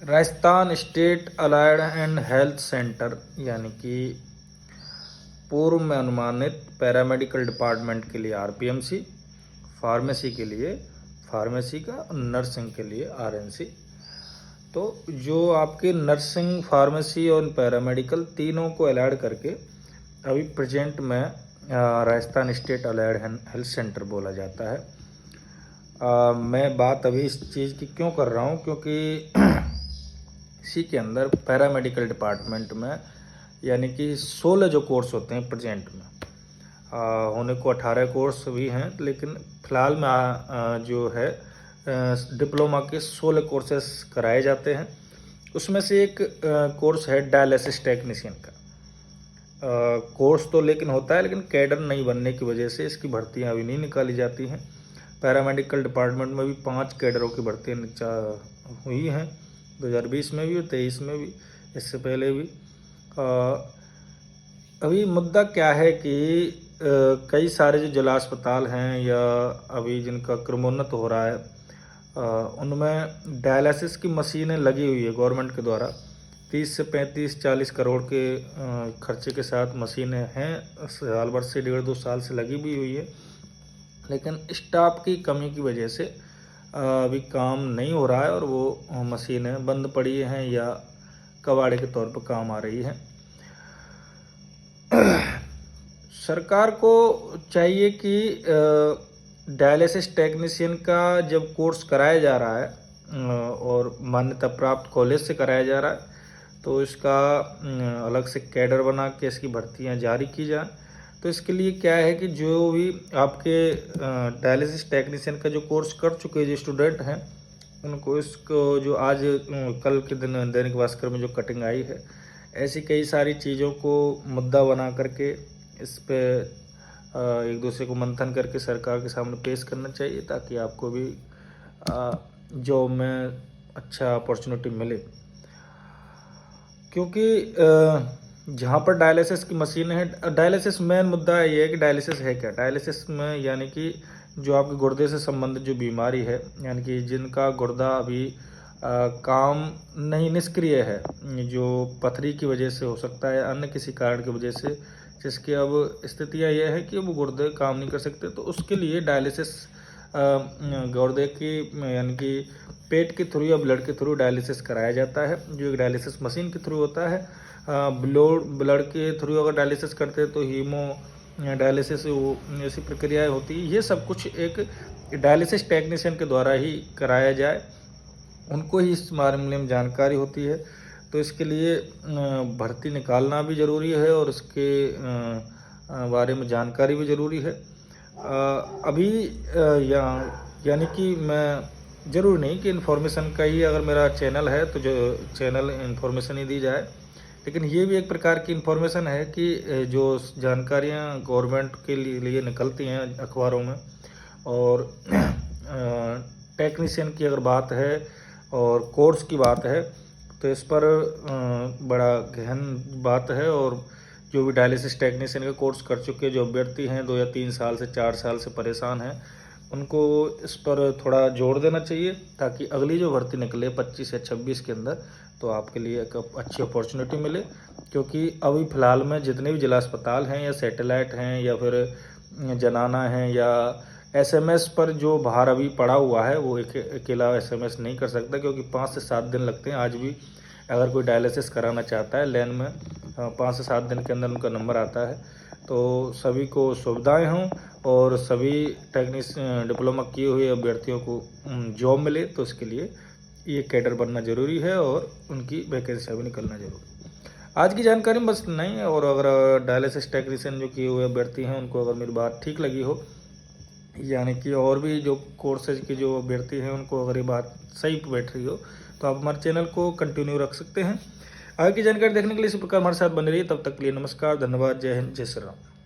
Rajasthan state allied and health centre यानी कि पूर्व में अनुमानित पैरामेडिकल डिपार्टमेंट के लिए आरपीएमसी, फार्मेसी के लिए फार्मेसी का, नर्सिंग के लिए आरएनसी। तो जो आपके नर्सिंग, फार्मेसी और पैरामेडिकल तीनों को अलाइड करके अभी प्रेजेंट में Rajasthan state allied health centre बोला जाता है। मैं बात अभी इस चीज़ की क्यों कर रहा हूँ, क्योंकि इसी के अंदर पैरामेडिकल डिपार्टमेंट में यानी कि 16 जो कोर्स होते हैं प्रेजेंट में, होने को 18 कोर्स भी हैं, लेकिन फ़िलहाल में जो है डिप्लोमा के 16 कोर्सेस कराए जाते हैं। उसमें से एक कोर्स है डायलिसिस टेक्नीशियन का। कोर्स तो लेकिन होता है, लेकिन कैडर नहीं बनने की वजह से इसकी भर्तियां अभी नहीं निकाली जाती हैं। पैरामेडिकल डिपार्टमेंट में भी 5 कैडरों की भर्तियाँ हुई हैं, 2020 में भी और 23 में भी, इससे पहले भी। अभी मुद्दा क्या है कि कई सारे जो जिला अस्पताल हैं या अभी जिनका क्रमोन्नत हो रहा है, उनमें डायलिसिस की मशीनें लगी हुई है गवर्नमेंट के द्वारा। 30 से 35-40 करोड़ के खर्चे के साथ मशीनें हैं, साल भर से 1.5-2 साल से लगी भी हुई है, लेकिन स्टाफ की कमी की वजह से अभी काम नहीं हो रहा है और वो मशीनें बंद पड़ी हैं या कबाड़े के तौर पर काम आ रही हैं। सरकार को चाहिए कि डायलिसिस टेक्नीशियन का जब कोर्स कराया जा रहा है और मान्यता प्राप्त कॉलेज से कराया जा रहा है, तो इसका अलग से कैडर बना के इसकी भर्तियां जारी की जाए। तो इसके लिए क्या है कि जो भी आपके डायलिसिस टेक्नीशियन का जो कोर्स कर चुके जो स्टूडेंट हैं, उनको इसको जो आज कल के दिन दैनिक भास्कर में जो कटिंग आई है, ऐसी कई सारी चीज़ों को मुद्दा बना करके इस पे एक दूसरे को मंथन करके सरकार के सामने पेश करना चाहिए, ताकि आपको भी जॉब में अच्छा अपॉर्चुनिटी मिले। क्योंकि जहाँ पर डायलिसिस की मशीन है, डायलिसिस मेन मुद्दा ये है कि डायलिसिस है क्या। डायलिसिस में यानी कि जो आपके गुर्दे से संबंधित जो बीमारी है, यानी कि जिनका गुर्दा अभी काम नहीं, निष्क्रिय है, जो पथरी की वजह से हो सकता है, अन्य किसी कारण की वजह से, जिसकी अब स्थितियाँ यह है कि वो गुर्दे काम नहीं कर सकते, तो उसके लिए डायलिसिस गुर्दे की यानी कि पेट के थ्रू या ब्लड के थ्रू डायलिसिस कराया जाता है, जो एक डायलिसिस मशीन के थ्रू होता है। ब्लड के थ्रू अगर डायलिसिस करते हैं तो हीमो डायलिसिस ऐसी प्रक्रियाएँ होती है। ये सब कुछ एक डायलिसिस टेक्नीशियन के द्वारा ही कराया जाए, उनको ही इस मामले में जानकारी होती है। तो इसके लिए भर्ती निकालना भी ज़रूरी है और इसके बारे में जानकारी भी ज़रूरी है। अभी यानी कि मैं ज़रूर नहीं कि इन्फॉर्मेशन का ही अगर मेरा चैनल है तो जो चैनल इन्फॉर्मेशन ही दी जाए, लेकिन ये भी एक प्रकार की इन्फॉर्मेशन है कि जो जानकारियाँ गवर्नमेंट के लिए निकलती हैं अखबारों में, और टेक्नीशियन की अगर बात है और कोर्स की बात है, तो इस पर बड़ा गहन बात है। और जो भी डायलिसिस टेक्नीशियन का कोर्स कर चुके जो अभ्यर्थी हैं, 2 या 3 साल से 4 साल से परेशान हैं, उनको इस पर थोड़ा जोर देना चाहिए, ताकि अगली जो भर्ती निकले 25 या 26 के अंदर, तो आपके लिए एक अच्छी अपॉर्चुनिटी मिले। क्योंकि अभी फ़िलहाल में जितने भी जिला अस्पताल हैं या सैटेलाइट हैं या फिर जनाना हैं या एसएमएस पर जो भार अभी पड़ा हुआ है, वो अकेला एसएमएस नहीं कर सकता, क्योंकि 5 से 7 दिन लगते हैं। आज भी अगर कोई डायलिसिस कराना चाहता है लाइन में, 5 से 7 दिन के अंदर उनका नंबर आता है। तो सभी को सुविधाएं हों और सभी डिप्लोमा किए हुए अभ्यर्थियों को जॉब मिले, तो इसके लिए ये कैडर बनना ज़रूरी है और उनकी वैकेंसी भी निकलना ज़रूरी है। आज की जानकारी में बस नहीं है। और अगर डायलिसिस टेक्नीशियन जो किए हुए अभ्यर्थी हैं, उनको अगर मेरी बात ठीक लगी हो, यानी कि और भी जो कोर्सेज के जो अभ्यर्थी हैं, उनको अगर ये बात सही बैठ रही हो, तो आप हमारे चैनल को कंटिन्यू रख सकते हैं। आगे की जानकारी देखने के लिए इसी प्रकार हमारे साथ बने रहिए। तब तक के लिए नमस्कार, धन्यवाद, जय हिंद, जय श्री राम।